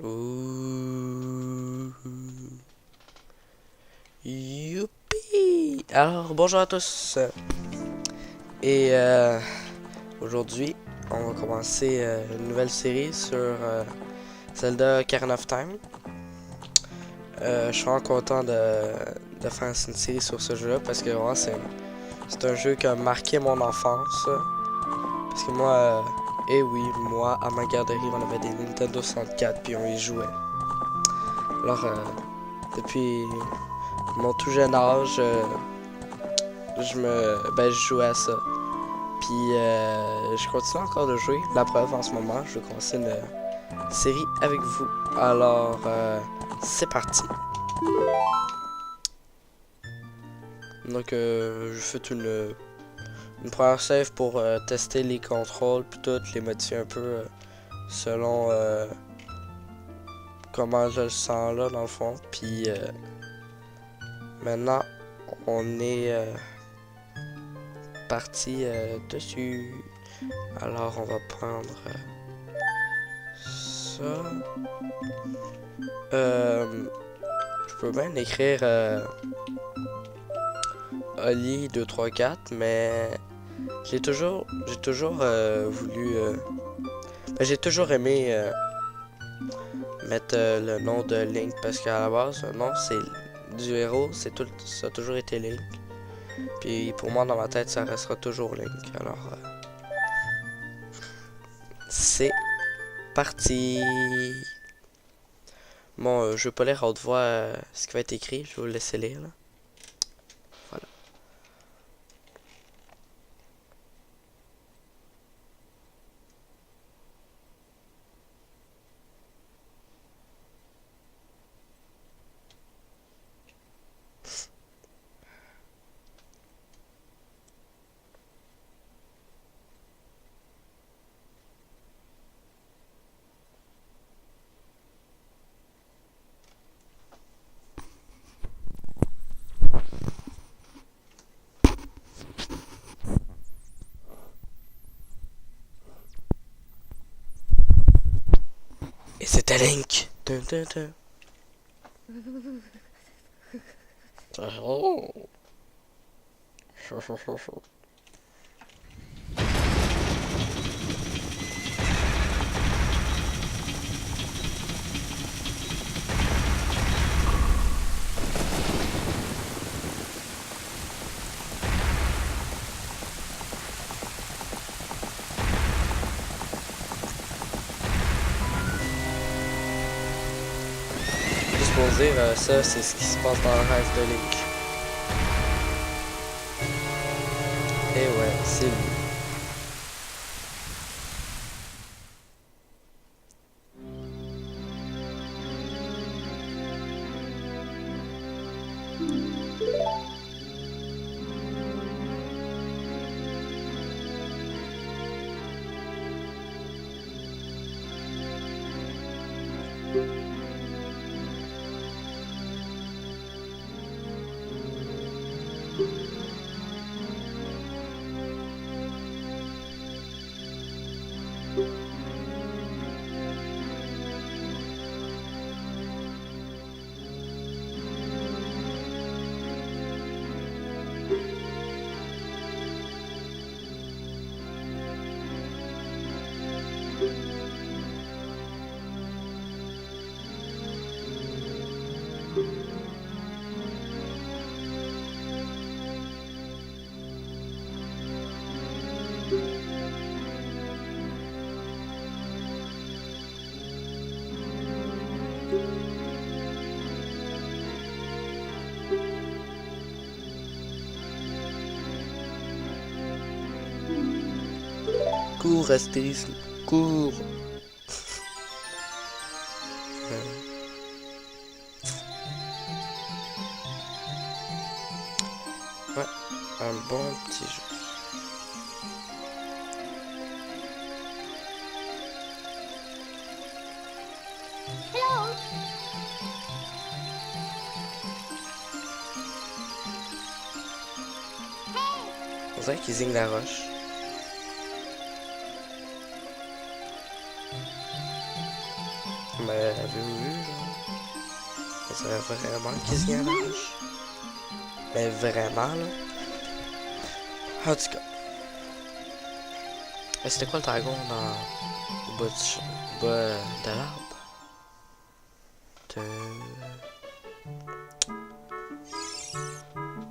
Ouh. Youpi! Alors, bonjour à tous. Et aujourd'hui, on va commencer une nouvelle série sur Zelda Ocarina of Time. Je suis vraiment content de faire une série sur ce jeu-là parce que vraiment, c'est un jeu qui a marqué mon enfance. Parce que moi, eh oui, moi, à ma garderie, on avait des Nintendo 64 puis on y jouait. Alors, depuis mon tout jeune âge, je jouais à ça. Puis je continue encore de jouer. La preuve, en ce moment, je vais commencer une série avec vous. Alors, c'est parti. Donc, je fais une première save pour tester les contrôles, puis tout, les modifier un peu selon comment je le sens là, dans le fond. Puis maintenant, on est parti dessus. Alors, on va prendre ça. Je peux bien écrire Oli 234, mais j'ai toujours voulu, j'ai toujours aimé mettre le nom de Link parce qu'à la base, le nom c'est du héros, ça a toujours été Link. Puis pour moi, dans ma tête, ça restera toujours Link. Alors, c'est parti. Bon, je vais pas lire à haute voix ce qui va être écrit, je vais vous le laisser lire là. Voilà. Et c'était Link. Dun, dun, dun. Oh. Juste pour dire, ça c'est ce qui se passe dans le rêve de Link. Et ouais, c'est lui. Cours, Astéris, cours. Ouais, un bon petit jeu. On dirait qu'ils zignent la roche. Mais avez-vous vu, genre? Ça serait vraiment qu'il se garoche. Mais vraiment, là. En tout cas. C'était quoi le dragon au bas, au bas de l'arbre?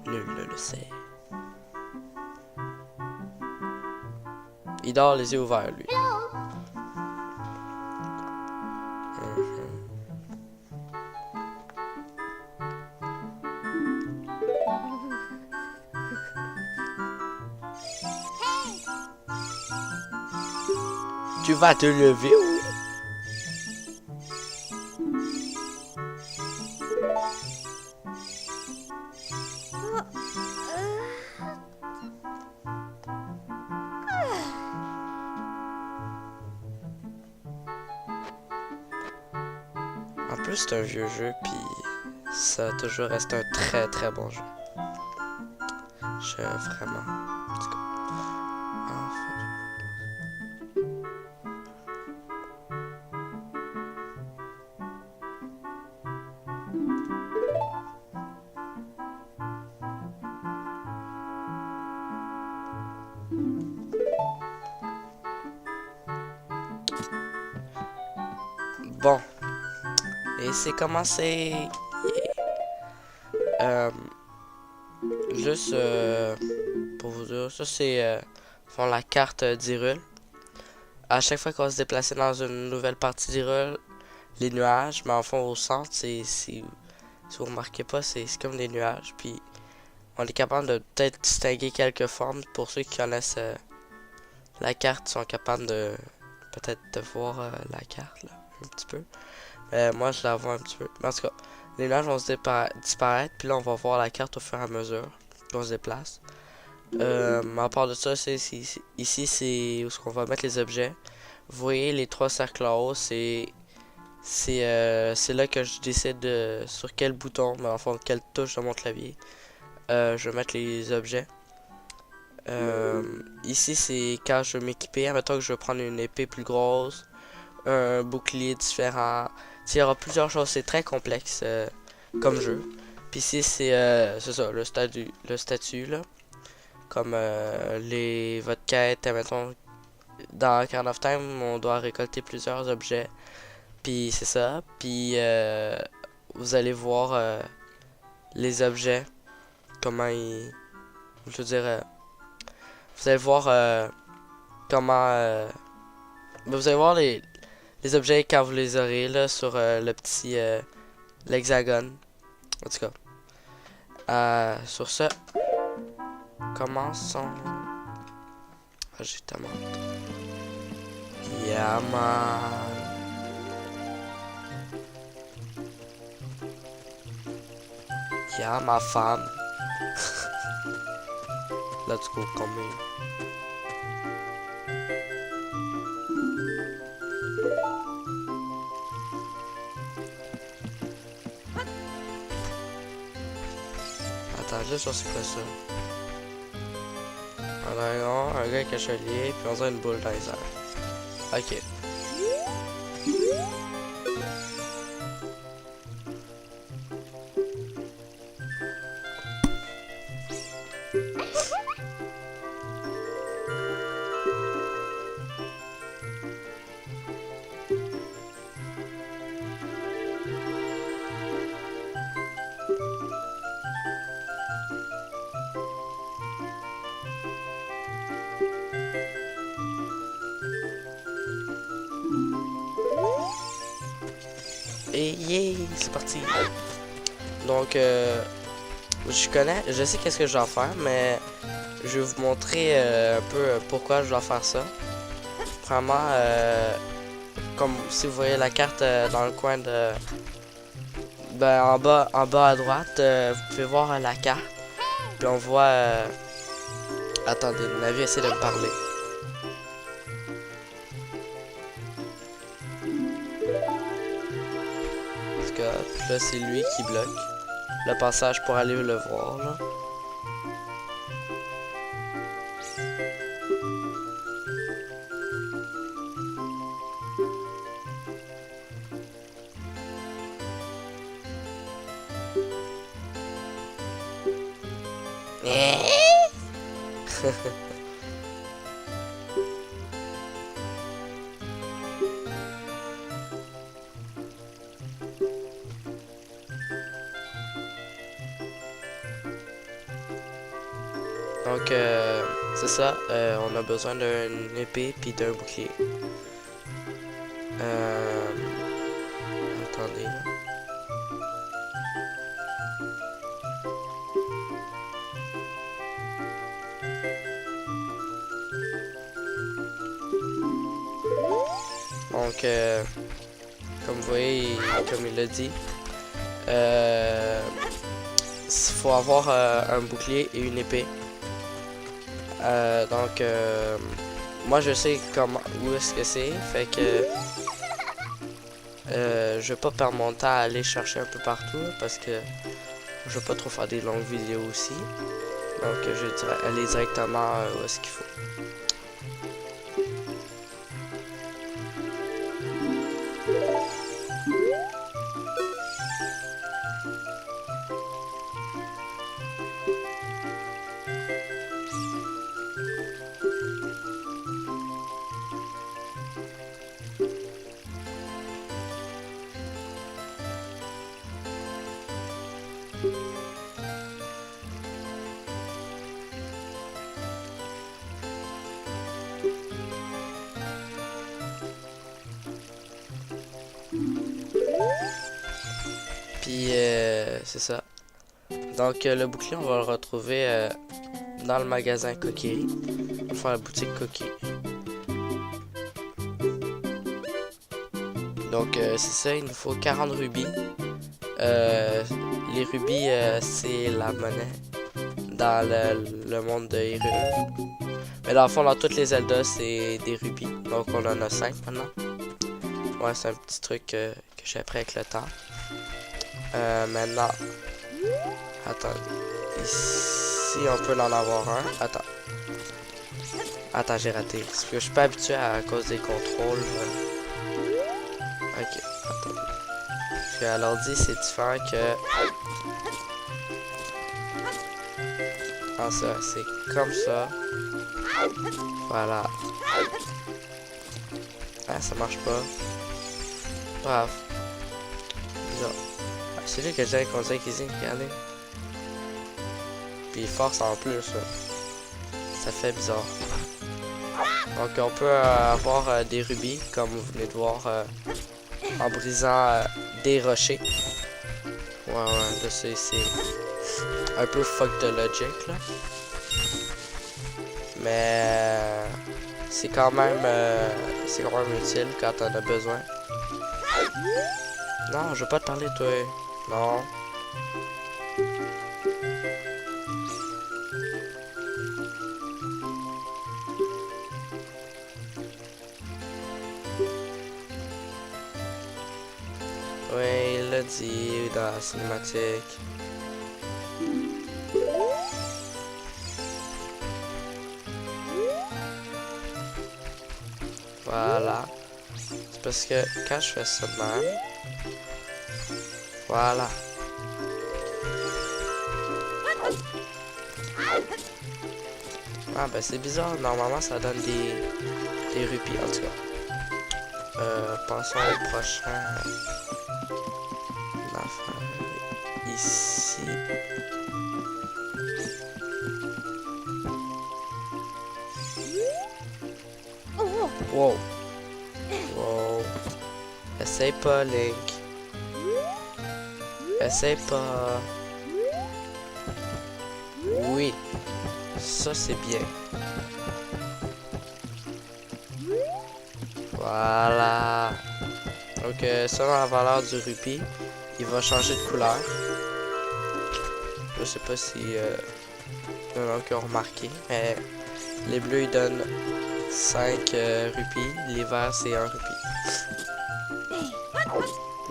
Nul ne le sait. Il dort les yeux ouverts, lui. Tu vas te lever, oui? En plus, c'est un vieux jeu, puis ça a toujours resté un très très bon jeu. Je vraiment. En tout cas, enfin. Bon, et c'est commencé. Euh, juste pour vous dire, ça c'est font la carte d'Hyrule. À chaque fois qu'on va se déplacer dans une nouvelle partie d'Hyrule, les nuages, mais en fond au centre, si vous remarquez pas, c'est comme des nuages. Puis on est capable de peut-être distinguer quelques formes. Pour ceux qui connaissent la carte, sont capables de peut-être de voir la carte là, un petit peu. Moi je la vois un petit peu. Mais en tout cas, les nuages vont se disparaître, puis là on va voir la carte au fur et à mesure qu'on se déplace. À part de ça, ici c'est où est-ce qu'on va mettre les objets. Vous voyez les trois cercles en haut, c'est là que je décide sur quel bouton, mais enfin quelle touche dans mon clavier, je vais mettre les objets. Ici c'est quand je veux m'équiper, admettons que je veux prendre une épée plus grosse, un bouclier différent. Il y aura plusieurs choses, c'est très complexe comme jeu. Puis ici c'est ça, le statut là. Comme votre quête, admettons, dans Ocarina of Time, on doit récolter plusieurs objets. Puis c'est ça. Puis vous allez voir les objets, comment ils... Je veux dire, vous allez voir comment... vous allez voir les objets quand vous les aurez là sur le petit... l'hexagone. En tout cas. Sur ce, commençons. Ah, j'ai tellement... Yeah, man. Yeah, ma femme. Let's go, come here. Attends, juste sur c'est quoi ça? Un dragon, un gars avec un chevalier, puis on dirait une boule dans les airs. Ok. Et yeah, c'est parti. Donc, je sais qu'est-ce que je dois faire, mais je vais vous montrer un peu pourquoi je dois faire ça. Vraiment, comme si vous voyez la carte dans le coin de... Ben, en bas à droite, vous pouvez voir la carte. Puis on voit... Attendez, Navi essaie de me parler. Puis là, c'est lui qui bloque le passage pour aller le voir, là. Donc, c'est ça. On a besoin d'une épée puis d'un bouclier. Attendez. Là. Donc, comme vous voyez, comme il l'a dit, il faut avoir un bouclier et une épée. Donc, moi je sais comment où est-ce que c'est, fait que je vais pas perdre mon temps à aller chercher un peu partout parce que je vais pas trop faire des longues vidéos aussi. Donc, je dirais aller directement où est-ce qu'il faut. Puis, c'est ça. Donc, le bouclier, on va le retrouver dans le magasin Coquillerie. On va faire la boutique Coquillerie. Donc, c'est ça, il nous faut 40 rubis. Les rubis, c'est la monnaie dans le monde de Hyrule. Mais dans le fond, dans toutes les Zelda, c'est des rubis. Donc, on en a 5 maintenant. Ouais, c'est un petit truc que j'ai appris avec le temps. Maintenant, attends. Ici, on peut en avoir un. Attends, j'ai raté. Parce que je suis pas habitué à cause des contrôles. Ok, attends. Puis à l'ordi, c'est différent que... Ah, ça, c'est comme ça. Voilà. Ah, ça marche pas. Bref. Bizarre. Ah, c'est lui que j'ai un conseil cuisine, regardez. Puis force en plus. Ça fait bizarre. Donc on peut avoir des rubis, comme vous venez de voir, en brisant des rochers. Ouais, là c'est un peu fuck de logic, là. Mais c'est quand même utile quand on a besoin. Non, je veux pas te parler, toi. Non. Oui, il l'a dit dans la cinématique. Voilà. C'est parce que quand je fais ça de même, voilà. Ah ben c'est bizarre, normalement ça donne des rubis en tout cas. Passons au prochain affaire. Ici. Wow. Wow. Essaye pas, Link. Essaye pas. Oui. Ça, c'est bien. Voilà. Donc, selon la valeur du rubis, il va changer de couleur. Je sais pas si il y en a qui ont remarqué, mais les bleus, ils donnent 5 rubis. Les verts, c'est 1 rubis.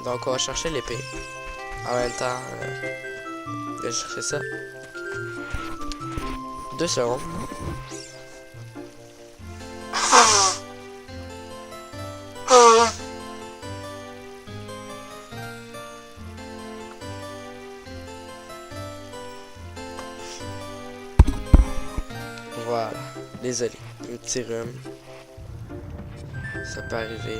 Donc, on va chercher l'épée. En même temps, je vais chercher ça. 2 secondes. Voilà. Désolé. Un petit rhume. Ça peut arriver.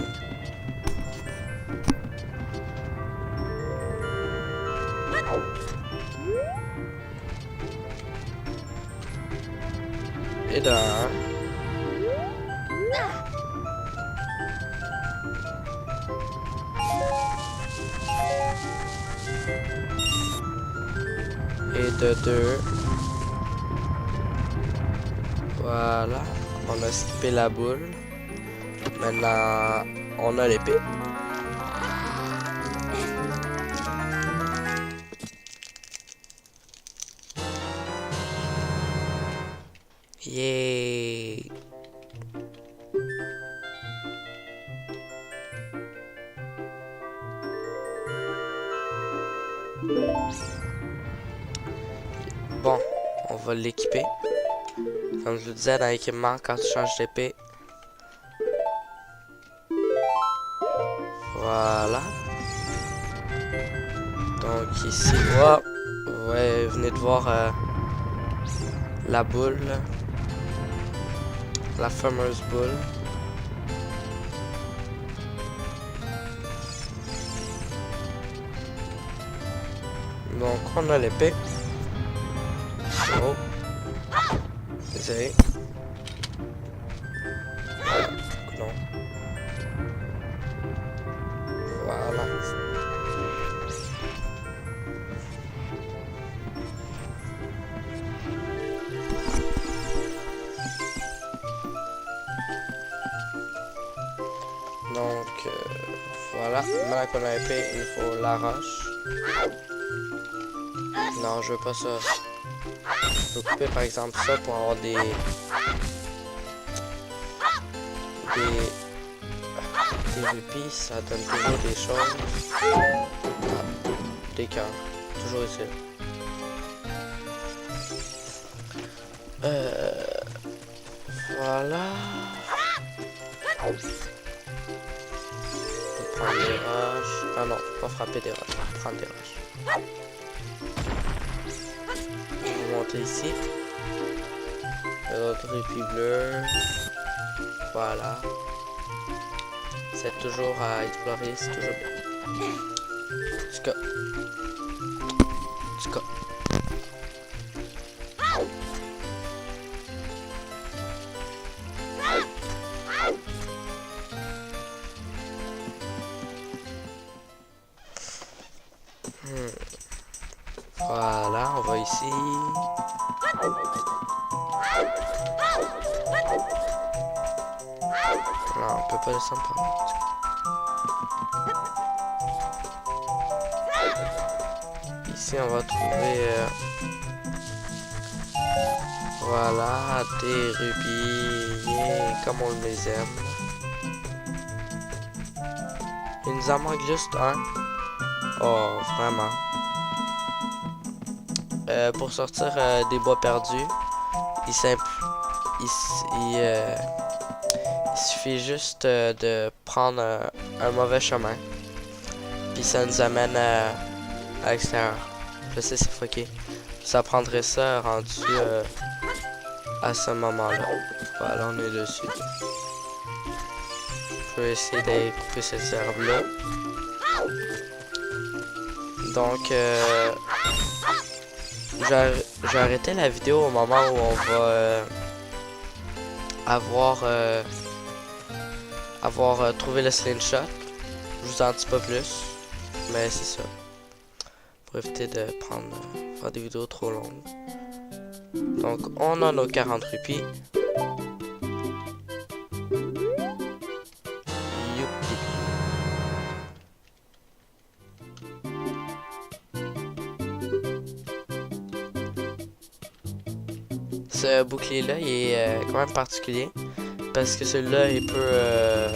Et de un. Et de 2. Voilà. On a skippé la boule. Maintenant, on a l'épée. Yay! Bon, on va l'équiper. Comme je le disais dans l'équipement, quand tu changes d'épée. Voilà. Donc ici, oh, ouais, venez de voir la boule. La fameuse boule. Donc on a l'épée. Oh. Désolé. Non. Voilà. Donc voilà. Maintenant qu'on a l'épée, il faut la roche. Non, je veux pas ça. Je peux couper par exemple ça pour avoir des rupies, ça donne toujours des choses. Ah, des cœurs, toujours utile. Voilà. On peut prendre des roches. Ah non, pas frapper des roches, on peut prendre des roches. Je vais monter ici. L'autre rupie bleue. Voilà. C'est toujours à explorer, c'est toujours bien. Ska. Ska. Voilà, on va ici. Non, on peut pas descendre par là. Ici, on va trouver... voilà, des rubis. Yeah, comme on les aime. Il nous en manque juste un. Oh, vraiment. Pour sortir des bois perdus, il suffit juste de prendre un mauvais chemin. Puis ça nous amène à l'extérieur. Je sais, c'est fucké. Ça prendrait ça rendu à ce moment-là. Voilà, on est dessus. Je vais essayer d'aller couper cette herbe-là. Donc, j'ai arrêté la vidéo au moment où on va avoir trouvé le slingshot. Je vous en dis pas plus, mais c'est ça. Pour éviter de faire des vidéos trop longues. Donc, on a nos 40 rupies. Youpi. Ce bouclier-là, il est quand même particulier. Parce que celui-là, il peut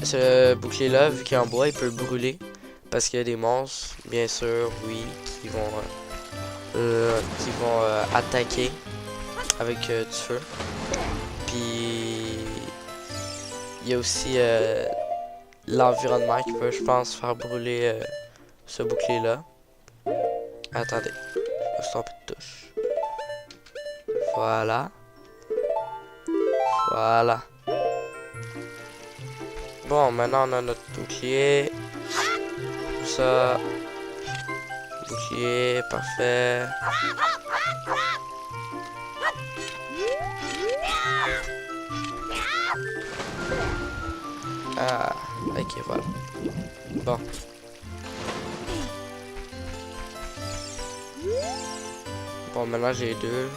ce bouclier-là, vu qu'il est en bois, il peut brûler. Parce qu'il y a des monstres, bien sûr, oui, qui vont attaquer avec du feu. Puis il y a aussi l'environnement qui peut, je pense, faire brûler ce bouclier-là. Attendez, se tromper de touche. Voilà. Voilà. Bon, maintenant on a notre bouclier. Tout ça. Bouclier, parfait. Ah, ok, voilà. Bon. Bon, maintenant j'ai deux.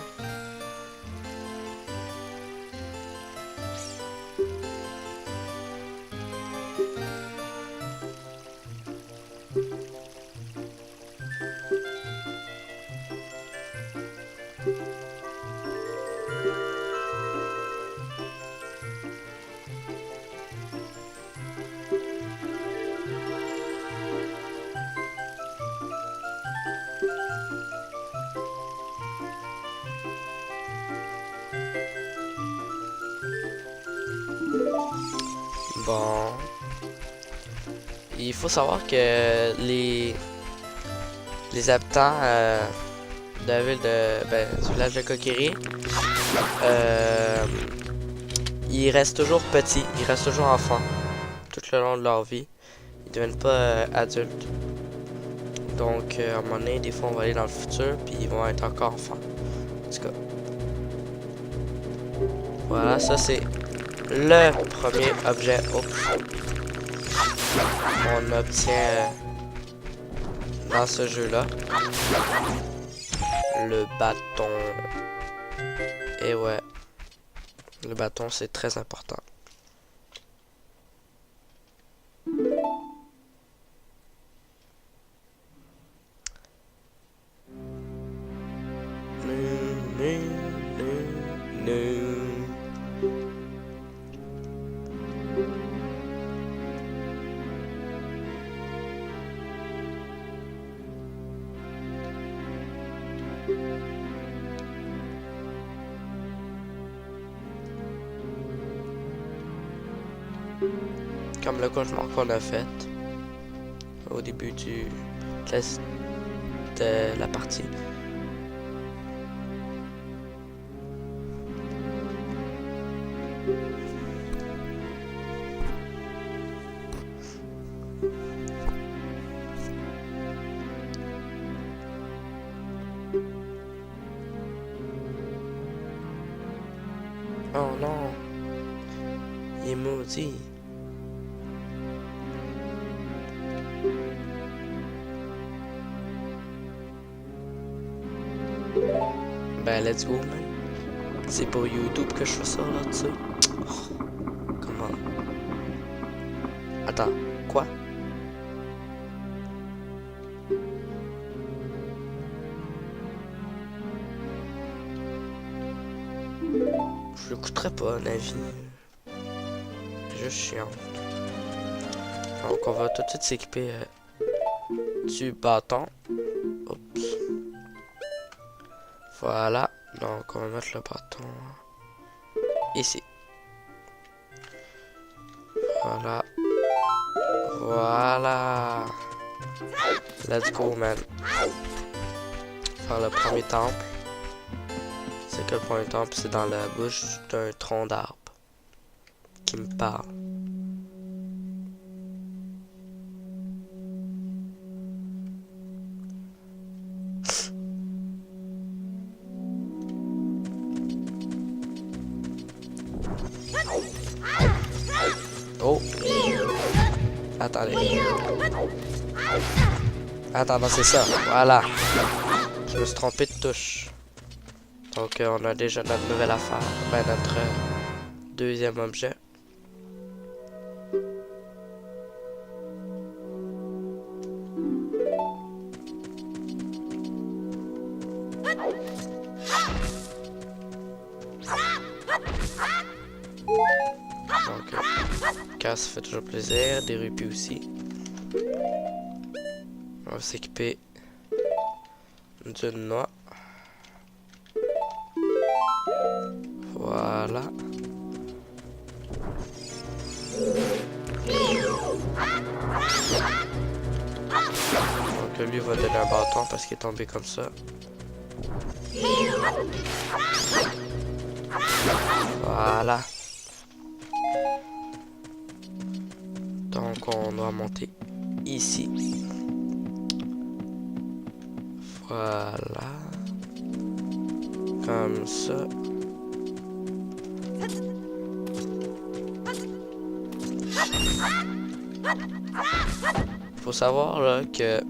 Bon. Il faut savoir que les habitants de la ville de... du village de Kokiri, ils restent toujours petits, ils restent toujours enfants tout le long de leur vie. Ils deviennent pas adultes. Donc à un moment donné, des fois on va aller dans le futur puis ils vont être encore enfants. En tout cas. Voilà, ça c'est le premier objet. On obtient dans ce jeu-là. Le bâton. Et ouais. Le bâton c'est très important. Comme le cauchemar qu'on a fait au début du test de la partie. Oh non, il est maudit. Ben, let's go, man. C'est pour YouTube que je fais ça, là, tu sais. Oh, comment? Attends, quoi? Je l'écouterai pas, un avis. C'est juste chiant. Donc, on va tout de suite s'équiper du bâton. Oups. Voilà. Donc, on va mettre le bâton ici. Voilà. Voilà. Let's go, man. Faire le premier temple. C'est que le premier temple, c'est dans la bouche d'un tronc d'arbre qui me parle. Oh! Attendez. Attends, non, c'est ça. Voilà. Je me suis trompé de touche. Donc, on a déjà notre nouvelle affaire. Ben, notre deuxième objet. Donc, casse fait toujours plaisir. Des rupes aussi. On va s'équiper d'une noix. Voilà. Donc lui va donner un bâton parce qu'il est tombé comme ça. Voilà. Donc on doit monter ici. Voilà. Comme ça. Faut savoir là que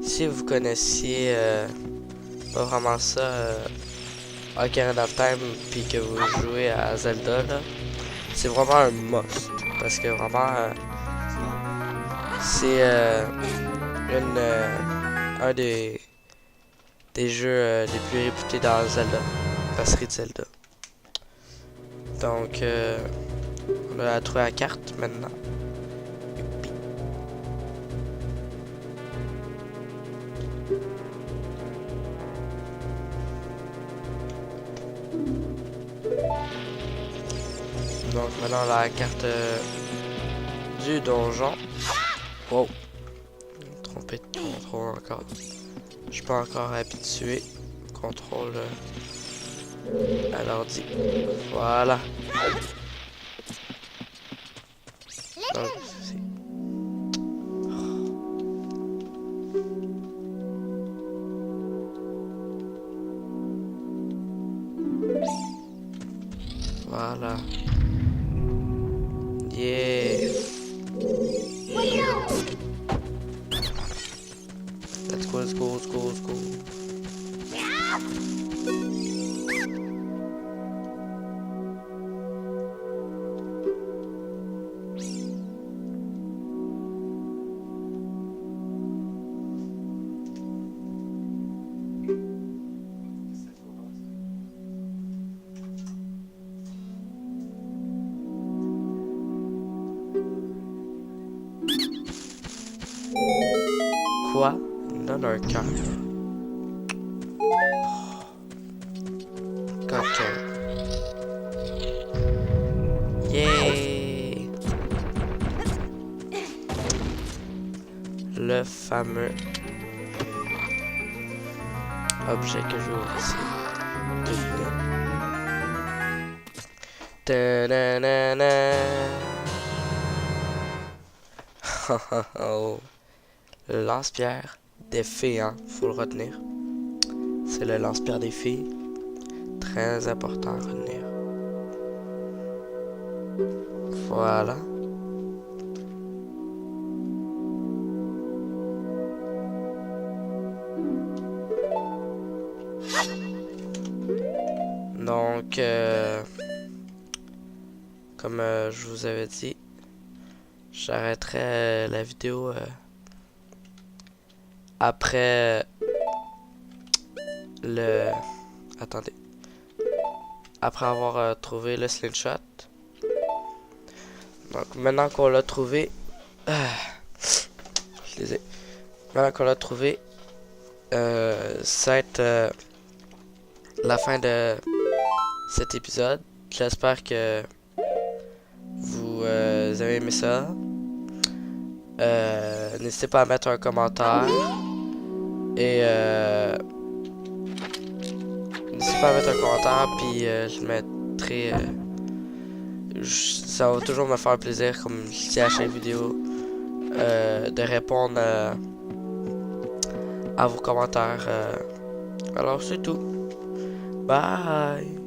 si vous connaissiez pas vraiment ça Ocarina of Time puis que vous jouez à Zelda là, c'est vraiment un must parce que vraiment c'est un des jeux les plus réputés dans Zelda, la série de Zelda. Donc on a trouvé la carte maintenant. Youpi. Donc maintenant on a la carte du donjon. Wow. Trompé de contrôle encore. Je suis pas encore habitué au contrôle à l'ordi. Voilà. Donc, voilà. Yeah. Let's go, let's go, let's go, let's go. Quoi? Il me donne un cœur. Ok. Yeah! Le fameux objet que je veux ici. Ta-da-na-na. Oh. Le lance-pierre des fées, hein, faut le retenir. C'est le lance-pierre des filles. Très important à retenir. Voilà. Donc, comme je vous avais dit, j'arrêterai la vidéo après le... Attendez. Après avoir trouvé le slingshot. Donc maintenant qu'on l'a trouvé... je les ai. Maintenant qu'on l'a trouvé, ça va être la fin de cet épisode. J'espère que vous avez aimé ça. N'hésitez pas à mettre un commentaire. Et n'hésitez pas à mettre un commentaire, puis je le mettrai. Ça va toujours me faire plaisir, comme je dis à chaque vidéo, de répondre à vos commentaires. Alors c'est tout. Bye!